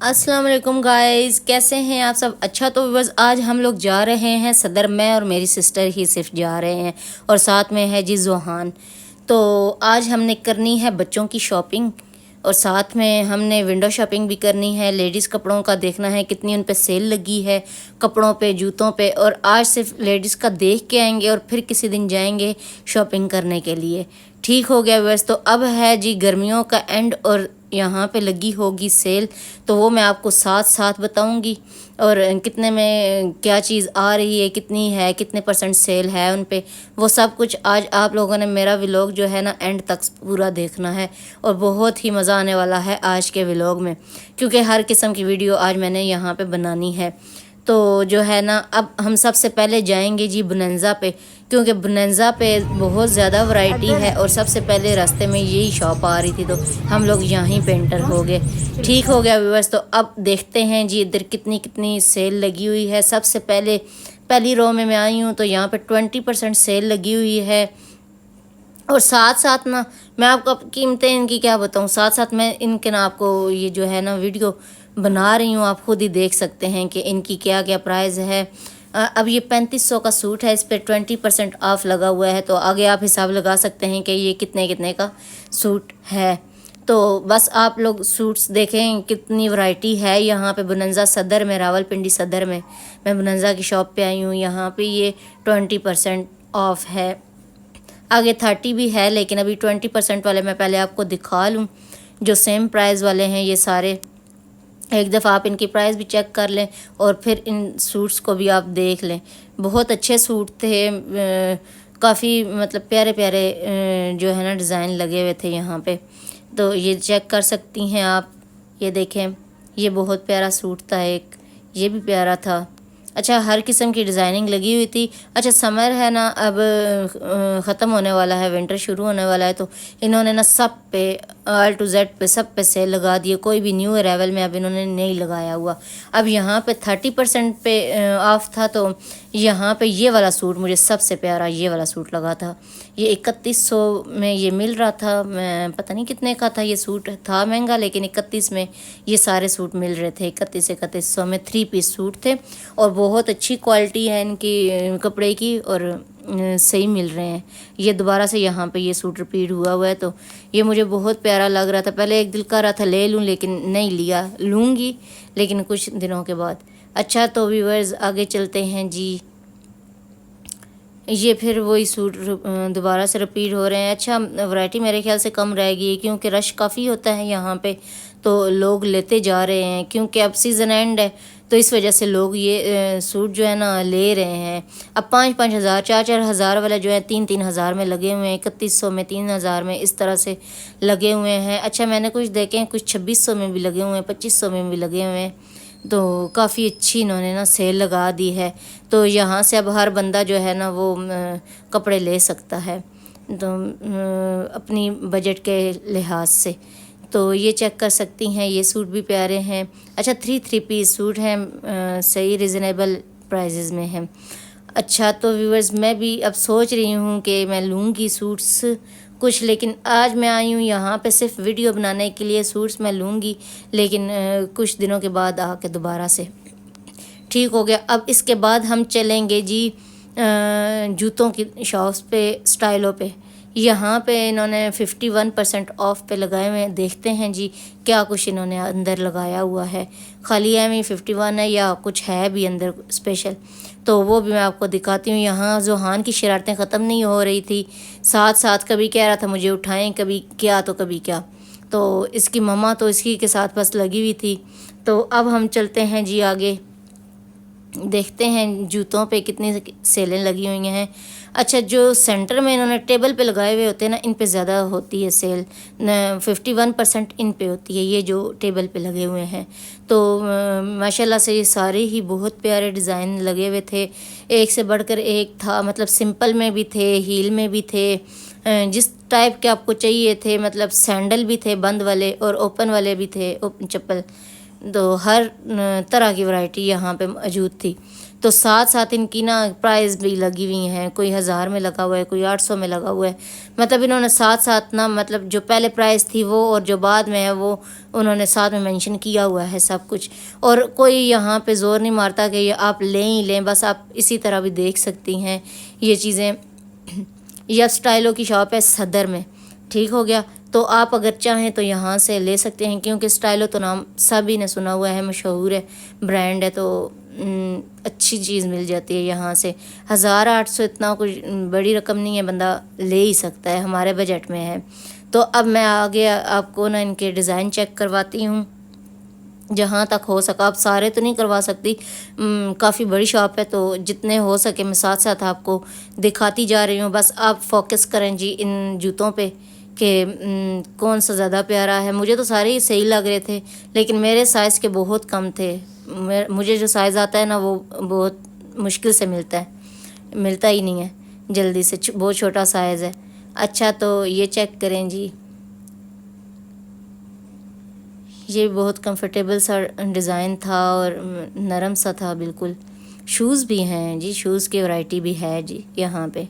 अस्सलाम वालेकुम गाइस, कैसे हैं आप सब। अच्छा तो बस आज हम लोग जा रहे हैं सदर, मैं और मेरी सिस्टर ही सिर्फ जा रहे हैं और साथ में है जी जोहान। तो आज हमने करनी है बच्चों की शॉपिंग और साथ में हमने विंडो शॉपिंग भी करनी है। लेडीज़ कपड़ों का देखना है कितनी उन पे सेल लगी है, कपड़ों पे, जूतों पे। और आज सिर्फ लेडीज़ का देख के आएंगे और फिर किसी दिन जाएंगे शॉपिंग करने के लिए। ठीक हो गया बस। तो अब है जी गर्मियों का एंड और यहाँ पे लगी होगी सेल, तो वो मैं आपको साथ साथ बताऊंगी और कितने में क्या चीज़ आ रही है, कितनी है, कितने % सेल है उन पे, वो सब कुछ आज आप लोगों ने मेरा व्लॉग जो है ना एंड तक पूरा देखना है। और बहुत ही मज़ा आने वाला है आज के व्लॉग में, क्योंकि हर किस्म की वीडियो आज मैंने यहाँ पे बनानी है। तो जो है ना अब हम सबसे पहले जाएंगे जी बोनांजा पे, क्योंकि बोनांजा पे बहुत ज़्यादा वैरायटी है और सबसे पहले रास्ते में यही शॉप आ रही थी तो हम लोग यहीं पे एंटर हो गए। ठीक हो गया व्यूअर्स। तो अब देखते हैं जी इधर कितनी कितनी सेल लगी हुई है। सबसे पहले पहली रो में मैं आई हूँ तो यहाँ पे 20% सेल लगी हुई है। और साथ साथ ना मैं आपको कीमतें इनकी क्या बताऊँ, साथ साथ मैं इनके ना आपको ये जो है ना वीडियो बना रही हूँ, आप खुद ही देख सकते हैं कि इनकी क्या क्या प्राइस है। अब ये 3500 का सूट है, इस पर 20% ऑफ लगा हुआ है, तो आगे आप हिसाब लगा सकते हैं कि ये कितने कितने का सूट है। तो बस आप लोग सूट्स देखें कितनी वैरायटी है यहाँ पे बोनांजा सदर में, रावलपिंडी सदर में। मैं बोनांजा की शॉप पे आई हूँ, यहाँ पे ये 20% ऑफ है। आगे 30 भी है, लेकिन अभी 20% वाले मैं पहले आपको दिखा लूँ। जो सेम प्राइस वाले हैं ये सारे, एक दफ़ा आप इनकी प्राइस भी चेक कर लें और फिर इन सूट्स को भी आप देख लें। बहुत अच्छे सूट थे, काफ़ी मतलब प्यारे प्यारे जो है ना डिज़ाइन लगे हुए थे यहाँ पे, तो ये चेक कर सकती हैं आप। ये देखें, ये बहुत प्यारा सूट था, एक ये भी प्यारा था। अच्छा, हर किस्म की डिज़ाइनिंग लगी हुई थी। अच्छा, समर है ना अब ख़त्म होने वाला है, विंटर शुरू होने वाला है, तो इन्होंने ना सब पे A to Z पे सब पे सेल लगा दिए। कोई भी न्यू अराइवल में अब इन्होंने नहीं लगाया हुआ। अब यहाँ पे 30% पे ऑफ था, तो यहाँ पे ये वाला सूट मुझे सबसे प्यारा ये वाला सूट लगा था। ये 3100 में ये मिल रहा था, मैं पता नहीं कितने का था। ये सूट था महंगा, लेकिन 31 में ये सारे सूट मिल रहे थे। 3100 में 3 पीस सूट थे और बहुत अच्छी क्वालिटी है इनकी कपड़े की और सही मिल रहे हैं। ये दोबारा से यहाँ पे ये सूट रिपीट हुआ हुआ है, तो ये मुझे बहुत प्यारा लग रहा था। पहले एक दिल कर रहा था ले लूँ, लेकिन नहीं लिया, लूँगी लेकिन कुछ दिनों के बाद। अच्छा, तो व्यूअर्स आगे चलते हैं जी। ये फिर वही सूट दोबारा से रिपीट हो रहे हैं। अच्छा, वैरायटी मेरे ख्याल से कम रहेगी क्योंकि रश काफ़ी होता है यहाँ पे, तो लोग लेते जा रहे हैं क्योंकि अब सीज़न एंड है, तो इस वजह से लोग ये सूट जो है ना ले रहे हैं। अब 5-5 हज़ार, 4-4 हज़ार वाला जो है 3-3 हज़ार में लगे हुए हैं, 3100 में, 3000 में, इस तरह से लगे हुए हैं। अच्छा, मैंने कुछ देखे हैं, कुछ 2600 में भी लगे हुए हैं, 2500 में भी लगे हुए हैं, तो काफ़ी अच्छी इन्होंने ना सेल लगा दी है। तो यहाँ से अब हर बंदा जो है ना वो कपड़े ले सकता है, तो अपनी बजट के लिहाज से। तो ये चेक कर सकती हैं, ये सूट भी प्यारे हैं। अच्छा, 3 पीस सूट हैं, सही रिजनेबल प्राइजेज़ में हैं। अच्छा, तो व्यूअर्स मैं भी अब सोच रही हूँ कि मैं लूँगी सूट्स कुछ, लेकिन आज मैं आई हूँ यहाँ पे सिर्फ वीडियो बनाने के लिए। सूट्स मैं लूँगी लेकिन कुछ दिनों के बाद आके दोबारा से। ठीक हो गया। अब इसके बाद हम चलेंगे जी जूतों की शॉप्स पे, स्टाइलों पे। यहाँ पे इन्होंने 51% ऑफ पे लगाए हुए हैं। देखते हैं जी क्या कुछ इन्होंने अंदर लगाया हुआ है, खाली है में 51 है या कुछ है भी अंदर स्पेशल, तो वो भी मैं आपको दिखाती हूँ। यहाँ जोहान की शरारतें ख़त्म नहीं हो रही थी, साथ साथ कभी कह रहा था मुझे उठाएं, कभी क्या तो कभी क्या, तो इसकी मम्मा तो इसी के साथ बस लगी हुई थी। तो अब हम चलते हैं जी आगे, देखते हैं जूतों पे कितनी सेलें लगी हुई हैं। अच्छा, जो सेंटर में इन्होंने टेबल पे लगाए हुए होते हैं ना, इन पे ज़्यादा होती है सेल, 51% इन पे होती है, ये जो टेबल पे लगे हुए हैं। तो माशाल्लाह से ये सारे ही बहुत प्यारे डिज़ाइन लगे हुए थे, एक से बढ़कर एक था। मतलब सिंपल में भी थे, हील में भी थे, जिस टाइप के आपको चाहिए थे। मतलब सैंडल भी थे बंद वाले और ओपन वाले भी थे, ओपन चप्पल, तो हर तरह की वैरायटी यहाँ पे मौजूद थी। तो साथ साथ इनकी ना प्राइस भी लगी हुई हैं, कोई 1000 में लगा हुआ है, कोई 800 में लगा हुआ है। मतलब इन्होंने साथ साथ ना, मतलब जो पहले प्राइस थी वो और जो बाद में है वो उन्होंने साथ में मेंशन किया हुआ है सब कुछ। और कोई यहाँ पे ज़ोर नहीं मारता कि ये आप लें ही लें, बस आप इसी तरह भी देख सकती हैं ये चीज़ें। यह स्टाइलों की शॉप है सदर में, ठीक हो गया। तो आप अगर चाहें तो यहाँ से ले सकते हैं, क्योंकि स्टाइलो तो नाम सभी ने सुना हुआ है, मशहूर है, ब्रांड है, तो अच्छी चीज़ मिल जाती है यहाँ से। 1800 इतना कुछ बड़ी रकम नहीं है, बंदा ले ही सकता है, हमारे बजट में है। तो अब मैं आगे आपको ना इनके डिज़ाइन चेक करवाती हूँ जहाँ तक हो सका। आप सारे तो नहीं करवा सकती, काफ़ी बड़ी शॉप है, तो जितने हो सके मैं साथ साथ आपको दिखाती जा रही हूँ। बस आप फोकस करें जी इन जूतों पे कि कौन सा ज़्यादा प्यारा है। मुझे तो सारे ही सही लग रहे थे, लेकिन मेरे साइज़ के बहुत कम थे। मुझे जो साइज़ आता है ना वो बहुत मुश्किल से मिलता ही नहीं है जल्दी से, बहुत छोटा साइज़ है। अच्छा, तो ये चेक करें जी, ये बहुत कंफर्टेबल सा डिज़ाइन था और नरम सा था बिल्कुल। शूज़ भी हैं जी, शूज़ की वैरायटी भी है जी यहाँ पे।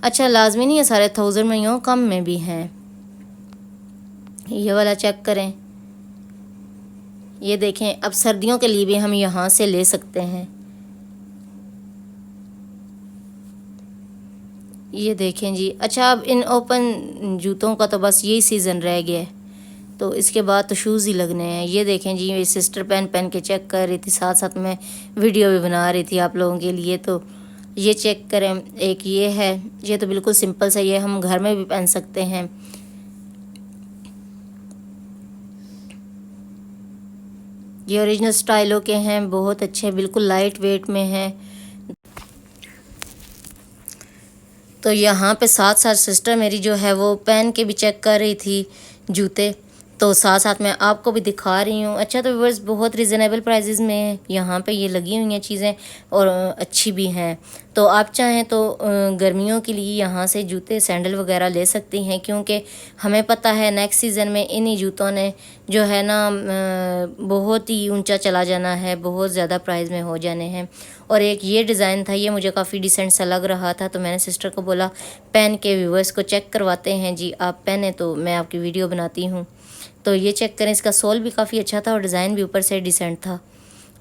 अच्छा, लाजमी नहीं है सारे 1000 में ही हो, कम में भी हैं। ये वाला चेक करें, ये देखें। अब सर्दियों के लिए भी हम यहाँ से ले सकते हैं। ये देखें जी। अच्छा, अब इन ओपन जूतों का तो बस यही सीज़न रह गया है, तो इसके बाद तो शूज़ ही लगने हैं। ये देखें जी, मेरी सिस्टर पहन के चेक कर रही थी, साथ साथ मैं वीडियो भी बना रही थी आप लोगों के लिए। तो ये चेक करें, एक ये है, ये तो बिल्कुल सिंपल सा, ये हम घर में भी पहन सकते हैं। ये ओरिजिनल स्टाइलों के हैं, बहुत अच्छे, बिल्कुल लाइट वेट में हैं। तो यहाँ पे साथ साथ सिस्टर मेरी जो है वो पहन के भी चेक कर रही थी जूते, तो साथ साथ मैं आपको भी दिखा रही हूँ। अच्छा, तो व्यूअर्स बहुत रिजनेबल प्राइसेस में यहाँ पे ये लगी हुई हैं चीज़ें, और अच्छी भी हैं। तो आप चाहें तो गर्मियों के लिए यहाँ से जूते सैंडल वगैरह ले सकती हैं, क्योंकि हमें पता है नेक्स्ट सीज़न में इन्हीं जूतों ने जो है ना बहुत ही ऊंचा चला जाना है, बहुत ज़्यादा प्राइस में हो जाने हैं। और एक ये डिज़ाइन था, ये मुझे काफ़ी डिसेंट सा लग रहा था, तो मैंने सिस्टर को बोला पहन के व्यूअर्स को चेक करवाते हैं जी, आप पहने तो मैं आपकी वीडियो बनाती हूँ। तो ये चेक करें, इसका सोल भी काफ़ी अच्छा था और डिज़ाइन भी ऊपर से डिसेंट था,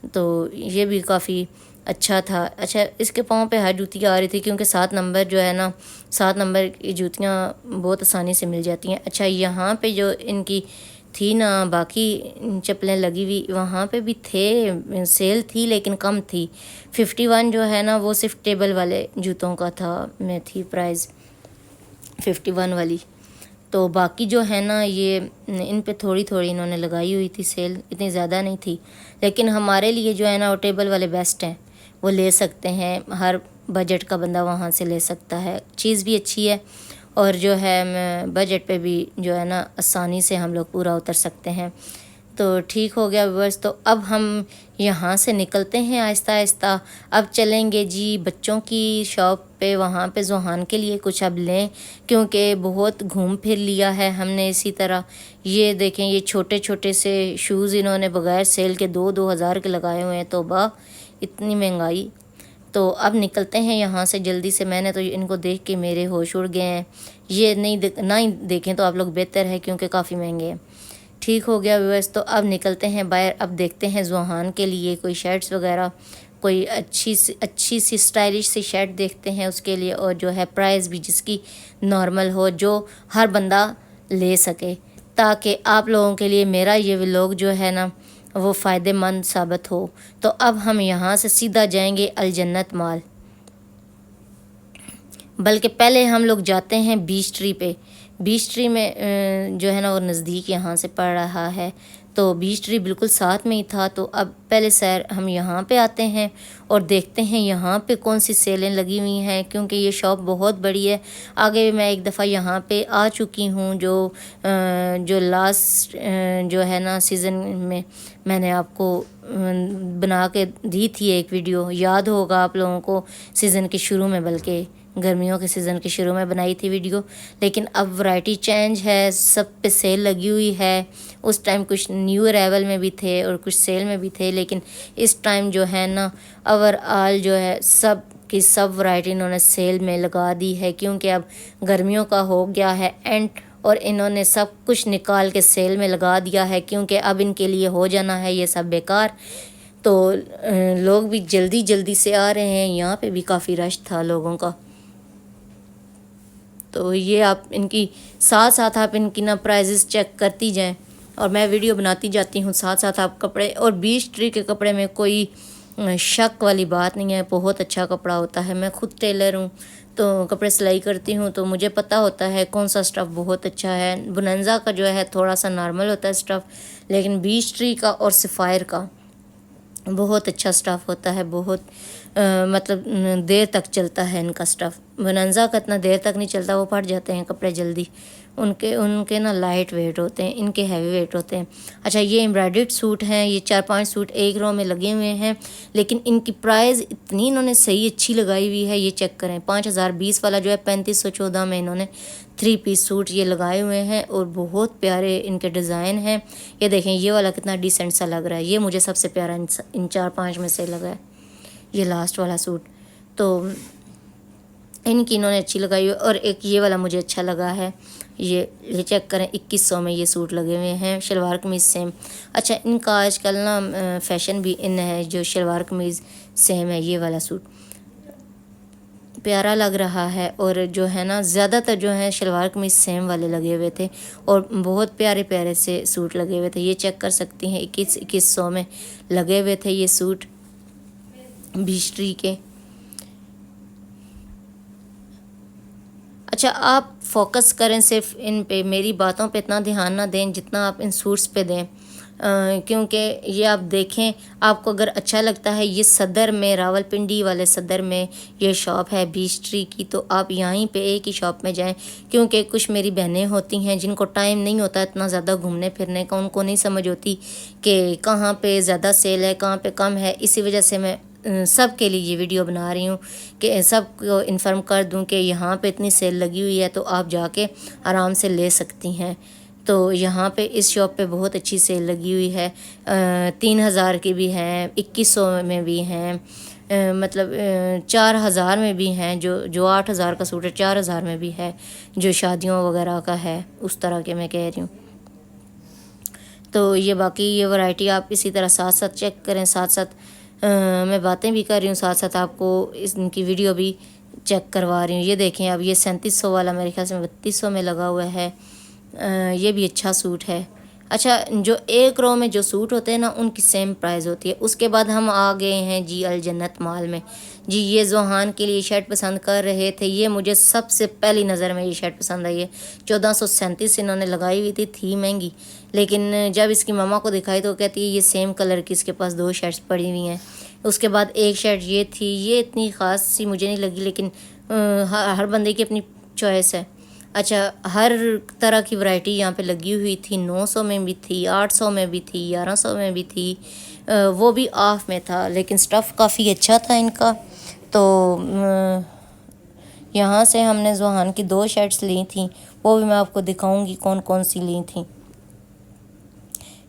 तो ये भी काफ़ी अच्छा था। अच्छा, इसके पाँव पे हर जूती आ रही थी, क्योंकि 7 नंबर जो है ना, 7 नंबर की जूतियाँ बहुत आसानी से मिल जाती हैं। अच्छा, यहाँ पे जो इनकी थी ना बाकी चप्पलें लगी हुई, वहाँ पे भी थे, सेल थी लेकिन कम थी। 51 जो है ना वो सिर्फ टेबल वाले जूतों का था, में थी प्राइस 51 वाली। तो बाकी जो है ना ये इन पे थोड़ी थोड़ी इन्होंने लगाई हुई थी सेल, इतनी ज़्यादा नहीं थी। लेकिन हमारे लिए जो है ना वो टेबल वाले बेस्ट हैं, वो ले सकते हैं, हर बजट का बंदा वहाँ से ले सकता है। चीज़ भी अच्छी है और जो है बजट पे भी जो है ना आसानी से हम लोग पूरा उतर सकते हैं। तो ठीक हो गया व्यूअर्स, तो अब हम यहाँ से निकलते हैं आहिस्ता आहिस्ता। अब चलेंगे जी बच्चों की शॉप पे, वहाँ पे ज़ोहान के लिए कुछ अब लें, क्योंकि बहुत घूम फिर लिया है हमने इसी तरह। ये देखें, ये छोटे छोटे से शूज़ इन्होंने बगैर सेल के 2-2 हज़ार के लगाए हुए हैं, तो वाह इतनी महंगाई। तो अब निकलते हैं यहाँ से जल्दी से। मैंने तो इनको देख के मेरे होश उड़ गए हैं, ये ना ही देखें तो आप लोग बेहतर है, क्योंकि काफ़ी महंगे हैं। ठीक हो गया व्यूअर्स, तो अब निकलते हैं बाहर। अब देखते हैं ज़ोहान के लिए कोई शर्ट्स वगैरह, कोई अच्छी सी स्टाइलिश सी शर्ट देखते हैं उसके लिए, और जो है प्राइस भी जिसकी नॉर्मल हो, जो हर बंदा ले सके, ताकि आप लोगों के लिए मेरा ये व्लॉग जो है ना वो फ़ायदेमंद साबित हो। तो अब हम यहाँ से सीधा जाएंगे अलजन्नत मॉल, बल्कि पहले हम लोग जाते हैं बीच ट्री पे। बीच ट्री में जो है ना वो नज़दीक यहाँ से पड़ रहा है, तो बीच ट्री बिल्कुल साथ में ही था। तो अब पहले सैर हम यहाँ पे आते हैं और देखते हैं यहाँ पे कौन सी सेलें लगी हुई हैं, क्योंकि ये शॉप बहुत बड़ी है। आगे भी मैं एक दफ़ा यहाँ पे आ चुकी हूँ, जो लास्ट जो है ना सीज़न में मैंने आपको बना के दी थी एक वीडियो, याद होगा आप लोगों को, सीज़न के शुरू में बल्कि गर्मियों के सीज़न के शुरू में बनाई थी वीडियो, लेकिन अब वैरायटी चेंज है, सब पे सेल लगी हुई है। उस टाइम कुछ न्यू अराइवल में भी थे और कुछ सेल में भी थे, लेकिन इस टाइम जो है ना ओवरऑल जो है सब की सब वैरायटी इन्होंने सेल में लगा दी है, क्योंकि अब गर्मियों का हो गया है एंड और इन्होंने सब कुछ निकाल के सेल में लगा दिया है, क्योंकि अब इनके लिए हो जाना है ये सब बेकार। तो लोग भी जल्दी जल्दी से आ रहे हैं, यहाँ पे भी काफ़ी रश था लोगों का। तो ये आप इनकी साथ साथ आप इनकी ना प्राइजेस चेक करती जाएं और मैं वीडियो बनाती जाती हूँ साथ साथ आप कपड़े। और बीच ट्री के कपड़े में कोई शक वाली बात नहीं है, बहुत अच्छा कपड़ा होता है। मैं खुद टेलर हूँ तो कपड़े सिलाई करती हूँ, तो मुझे पता होता है कौन सा स्टफ़ बहुत अच्छा है। बुनंजा का जो है थोड़ा सा नॉर्मल होता है स्टफ़, लेकिन बीच ट्री का और सफ़ायर का बहुत अच्छा स्टफ़ होता है। बहुत मतलब देर तक चलता है इनका स्टफ़। बनंजा का इतना देर तक नहीं चलता, वो फट जाते हैं कपड़े जल्दी। उनके ना लाइट वेट होते हैं, इनके हैवी वेट होते हैं। अच्छा, ये एम्ब्रॉयडर्ड सूट हैं, ये 4-5 सूट एक रो में लगे हुए हैं, लेकिन इनकी प्राइस इतनी इन्होंने सही अच्छी लगाई हुई है। ये चेक करें, 5020 वाला जो है 3514 में इन्होंने 3 पीस सूट ये लगाए हुए हैं और बहुत प्यारे इनके डिज़ाइन हैं। ये देखें, ये वाला कितना डिसेंट सा लग रहा है। ये मुझे सबसे प्यारा इन 4-5 में से लगा है, ये लास्ट वाला सूट। तो इनकी इन्होंने अच्छी लगाई हुई। और एक ये वाला मुझे अच्छा लगा है, ये चेक करें, 2100 में ये सूट लगे हुए हैं, शलवार कमीज़ सेम। अच्छा, इनका आजकल ना फैशन भी इन है, जो शलवार कमीज़ सेम है। ये वाला सूट प्यारा लग रहा है, और जो है ना ज़्यादातर जो है शलवार कमीज़ सेम वाले लगे हुए थे और बहुत प्यारे प्यारे से सूट लगे हुए थे। ये चेक कर सकती हैं, 2100 में लगे हुए थे ये सूट बिस्ट्री के। अच्छा, आप फोकस करें सिर्फ इन पे, मेरी बातों पे इतना ध्यान ना दें जितना आप इन सूट्स पे दें, क्योंकि ये आप देखें, आपको अगर अच्छा लगता है। ये सदर में, रावलपिंडी वाले सदर में ये शॉप है बिस्ट्री की, तो आप यहीं पे एक ही शॉप में जाएं, क्योंकि कुछ मेरी बहनें होती हैं जिनको टाइम नहीं होता इतना ज़्यादा घूमने फिरने का, उनको नहीं समझ होती कि कहाँ पे ज़्यादा सेल है, कहाँ पे कम है। इसी वजह से मैं सब के लिए ये वीडियो बना रही हूँ कि सबको इन्फॉर्म कर दूँ कि यहाँ पे इतनी सेल लगी हुई है, तो आप जाके आराम से ले सकती हैं। तो यहाँ पे इस शॉप पे बहुत अच्छी सेल लगी हुई है। 3000 की भी हैं, 2100 में भी हैं, मतलब 4000 में भी हैं। जो 8000 का सूट है 4000 में भी है, जो शादियों वगैरह का है उस तरह के मैं कह रही हूँ। तो ये बाकी ये वैरायटी आप इसी तरह साथ साथ चेक करें, साथ साथ मैं बातें भी कर रही हूँ, साथ साथ आपको इनकी वीडियो भी चेक करवा रही हूँ। ये देखें, अब ये 3700 वाला मेरे ख्याल से 3200 में लगा हुआ है। ये भी अच्छा सूट है। अच्छा, जो एक रो में जो सूट होते हैं ना, उनकी सेम प्राइस होती है। उसके बाद हम आ गए हैं जी अल जन्नत मॉल में। जी, ये जोहान के लिए शर्ट पसंद कर रहे थे, ये मुझे सबसे पहली नज़र में ये शर्ट पसंद आई है। 1437 इन्होंने लगाई हुई थी महंगी, लेकिन जब इसकी मम्मा को दिखाई तो कहती है ये सेम कलर की इसके पास 2 शर्ट्स पड़ी हुई हैं। उसके बाद एक शर्ट ये थी, ये इतनी ख़ास सी मुझे नहीं लगी, लेकिन हर बंदे की अपनी चॉइस है। अच्छा, हर तरह की वैरायटी यहाँ पे लगी हुई थी। 900 में भी थी, 800 में भी थी, 1100 में भी थी, वो भी ऑफ में था, लेकिन स्टफ़ काफ़ी अच्छा था इनका। तो यहाँ से हमने जोहान की 2 शर्ट्स ली थी, वो भी मैं आपको दिखाऊंगी कौन कौन सी ली थी।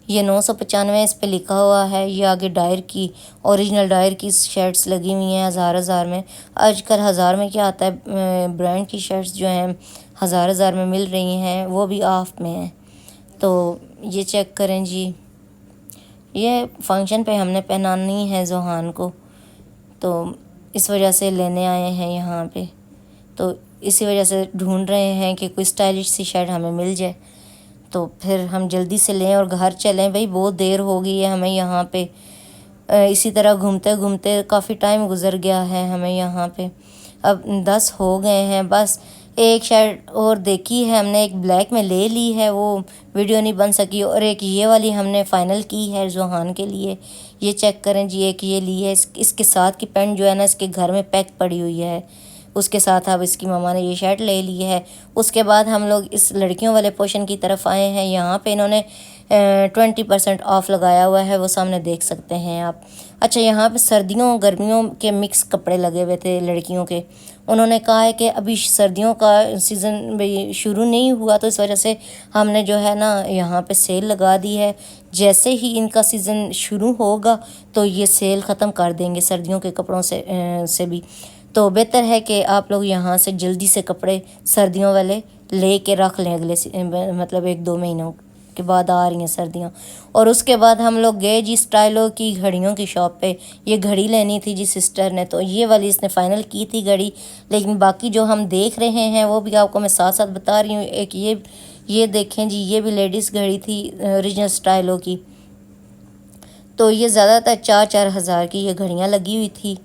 ये 995 इस पे लिखा हुआ है। ये आगे डायर की, ओरिजिनल डायर की शर्ट्स लगी हुई हैं हज़ार में। आजकल 1000 में क्या आता है, ब्रांड की शर्ट्स जो हैं 1000 में मिल रही हैं, वो भी ऑफ में हैं। तो ये चेक करें जी, ये फंक्शन पे हमने पहनानी है जोहान को, तो इस वजह से लेने आए हैं यहाँ पे। तो इसी वजह से ढूंढ रहे हैं कि कोई स्टाइलिश सी शर्ट हमें मिल जाए, तो फिर हम जल्दी से लें और घर चलें। भाई बहुत देर हो गई है हमें यहाँ पे, इसी तरह घूमते घूमते काफ़ी टाइम गुजर गया है हमें यहाँ पे। अब 10 हो गए हैं, बस एक शर्ट और देखी है हमने, एक ब्लैक में ले ली है, वो वीडियो नहीं बन सकी, और एक ये वाली हमने फ़ाइनल की है जोहान के लिए। ये चेक करें जी, एक ये ली है। इसके साथ की पैंट जो है ना, इसके घर में पैक पड़ी हुई है, उसके साथ अब इसकी मम्मा ने ये शर्ट ले ली है। उसके बाद हम लोग इस लड़कियों वाले पोर्शन की तरफ आए हैं। यहाँ पे इन्होंने 20% ऑफ लगाया हुआ है, वो सामने देख सकते हैं आप। अच्छा, यहाँ पे सर्दियों गर्मियों के मिक्स कपड़े लगे हुए थे लड़कियों के। उन्होंने कहा है कि अभी सर्दियों का सीज़न भी शुरू नहीं हुआ, तो इस वजह से हमने जो है ना यहाँ पे सेल लगा दी है। जैसे ही इनका सीज़न शुरू होगा तो ये सेल ख़त्म कर देंगे सर्दियों के कपड़ों से भी। तो बेहतर है कि आप लोग यहाँ से जल्दी से कपड़े सर्दियों वाले ले के रख लें। मतलब 1-2 महीनों के बाद आ रही हैं सर्दियाँ। और उसके बाद हम लोग गए जी स्टाइलो की घड़ियों की शॉप पे। ये घड़ी लेनी थी जी सिस्टर ने, तो ये वाली इसने फ़ाइनल की थी घड़ी। लेकिन बाकी जो हम देख रहे हैं वो भी आपको मैं साथ साथ बता रही हूँ। एक ये देखें जी, ये भी लेडीज़ घड़ी थी ओरिजिनल स्टाइलो की। तो ये ज़्यादातर 4-4 हज़ार की ये घड़ियाँ लगी हुई थी।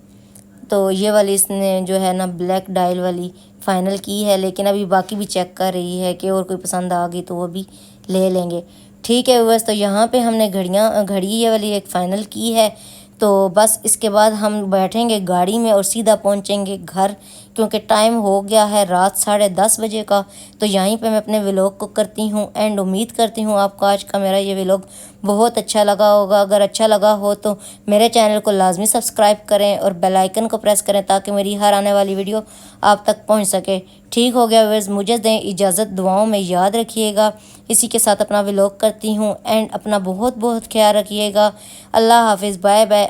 तो ये वाली इसने जो है ना ब्लैक डायल वाली फ़ाइनल की है, लेकिन अभी बाकी भी चेक कर रही है कि और कोई पसंद आ गई तो वो भी ले लेंगे। ठीक है बस, तो यहाँ पे हमने घड़ी ये वाली एक फ़ाइनल की है। तो बस इसके बाद हम बैठेंगे गाड़ी में और सीधा पहुँचेंगे घर, क्योंकि टाइम हो गया है रात 10:30 बजे का। तो यहीं पे मैं अपने व्लॉग को करती हूँ एंड। उम्मीद करती हूँ आपको आज का मेरा ये व्लॉग बहुत अच्छा लगा होगा। अगर अच्छा लगा हो तो मेरे चैनल को लाजमी सब्सक्राइब करें और बेल आइकन को प्रेस करें ताकि मेरी हर आने वाली वीडियो आप तक पहुँच सके। ठीक हो गया व्यूअर्स, मुझे दें इजाज़त, दुआओं में याद रखिएगा। इसी के साथ अपना व्लॉग करती हूँ एंड अपना बहुत बहुत ख्याल रखिएगा। अल्लाह हाफिज़, बाय बाय।